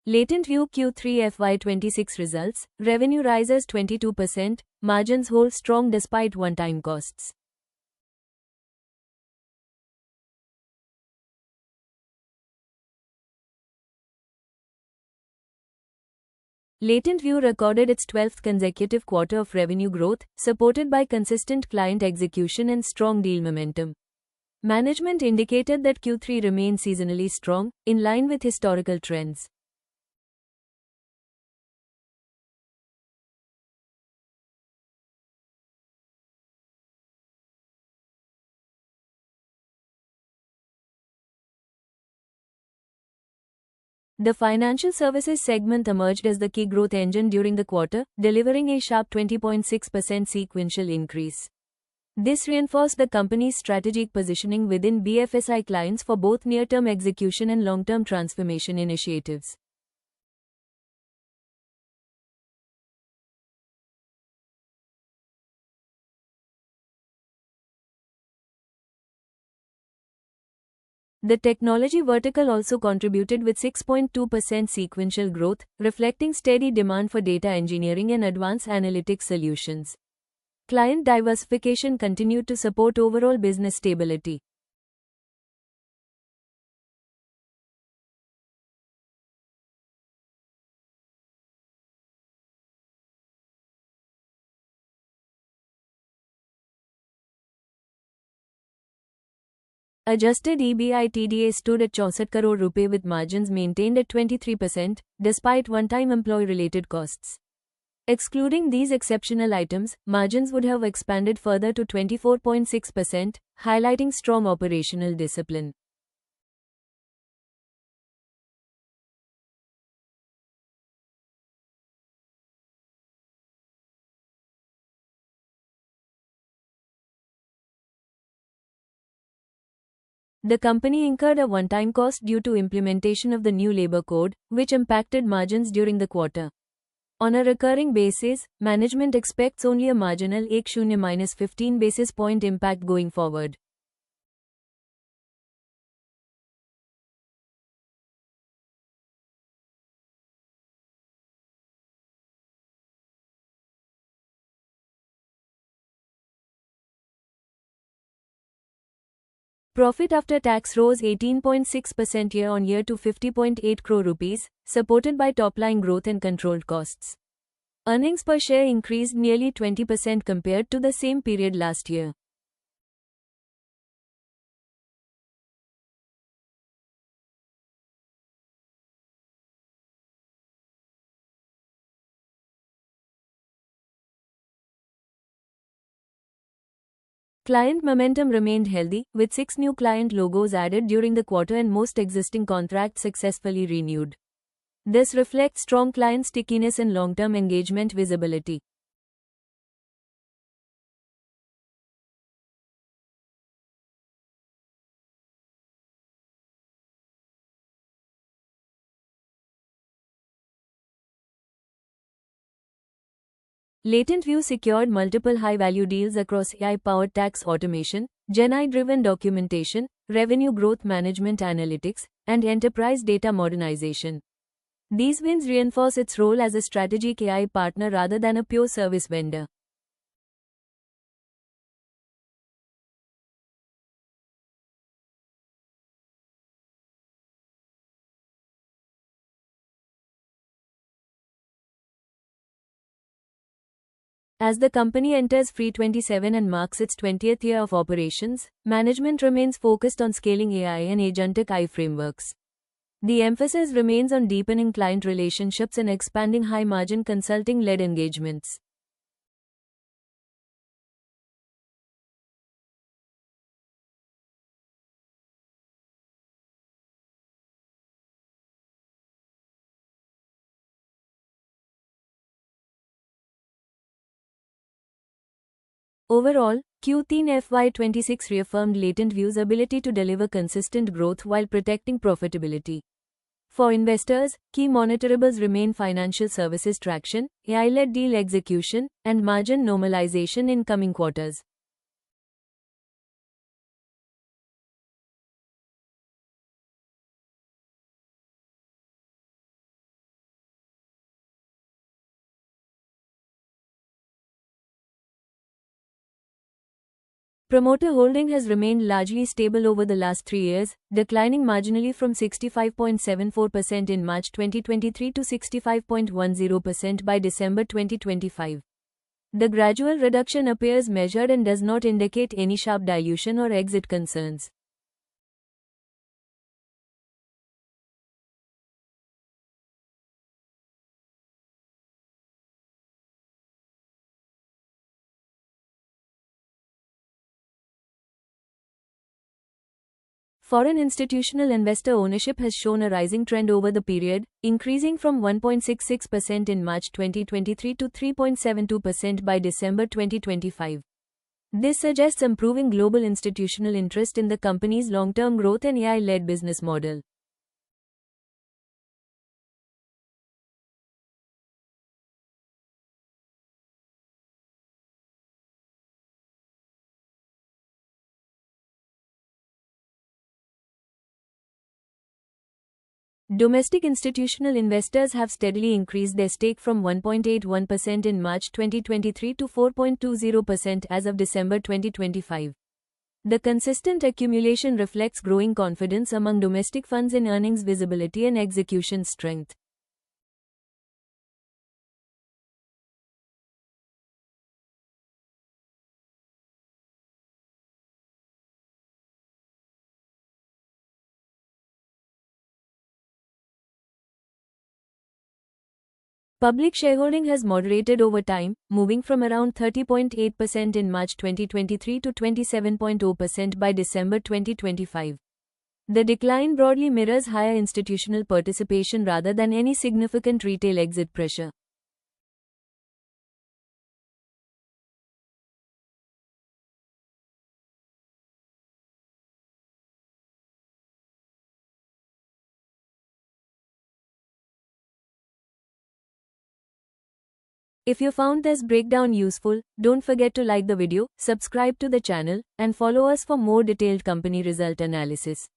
LatentView Q3 FY26 results, revenue rises 22%, margins hold strong despite one-time costs. LatentView recorded its 12th consecutive quarter of revenue growth, supported by consistent client execution and strong deal momentum. Management indicated that Q3 remained seasonally strong, in line with historical trends. The financial services segment emerged as the key growth engine during the quarter, delivering a sharp 20.6% sequential increase. This reinforced the company's strategic positioning within BFSI clients for both near-term execution and long-term transformation initiatives. The technology vertical also contributed with 6.2% sequential growth, reflecting steady demand for data engineering and advanced analytics solutions. Client diversification continued to support overall business stability. Adjusted EBITDA stood at 64 crore rupee with margins maintained at 23%, despite one-time employee-related costs. Excluding these exceptional items, margins would have expanded further to 24.6%, highlighting strong operational discipline. The company incurred a one-time cost due to implementation of the new labor code, which impacted margins during the quarter. On a recurring basis, management expects only a marginal 10-15 basis point impact going forward. Profit after tax rose 18.6% year-on-year to 50.8 crore rupees, supported by top-line growth and controlled costs. Earnings per share increased nearly 20% compared to the same period last year. Client momentum remained healthy, with 6 new client logos added during the quarter and most existing contracts successfully renewed. This reflects strong client stickiness and long-term engagement visibility. LatentView secured multiple high-value deals across AI-powered tax automation, GenAI-driven documentation, revenue growth management analytics, and enterprise data modernization. These wins reinforce its role as a strategic AI partner rather than a pure service vendor. As the company enters FY27 and marks its 20th year of operations, management remains focused on scaling AI and agentic AI frameworks. The emphasis remains on deepening client relationships and expanding high-margin consulting-led engagements. Overall, Q3 FY26 reaffirmed LatentView's ability to deliver consistent growth while protecting profitability. For investors, key monitorables remain financial services traction, AI-led deal execution, and margin normalization in coming quarters. Promoter holding has remained largely stable over the last 3 years, declining marginally from 65.74% in March 2023 to 65.10% by December 2025. The gradual reduction appears measured and does not indicate any sharp dilution or exit concerns. Foreign institutional investor ownership has shown a rising trend over the period, increasing from 1.66% in March 2023 to 3.72% by December 2025. This suggests improving global institutional interest in the company's long-term growth and AI-led business model. Domestic institutional investors have steadily increased their stake from 1.81% in March 2023 to 4.20% as of December 2025. The consistent accumulation reflects growing confidence among domestic funds in earnings visibility and execution strength. Public shareholding has moderated over time, moving from around 30.8% in March 2023 to 27.0% by December 2025. The decline broadly mirrors higher institutional participation rather than any significant retail exit pressure. If you found this breakdown useful, don't forget to like the video, subscribe to the channel, and follow us for more detailed company result analysis.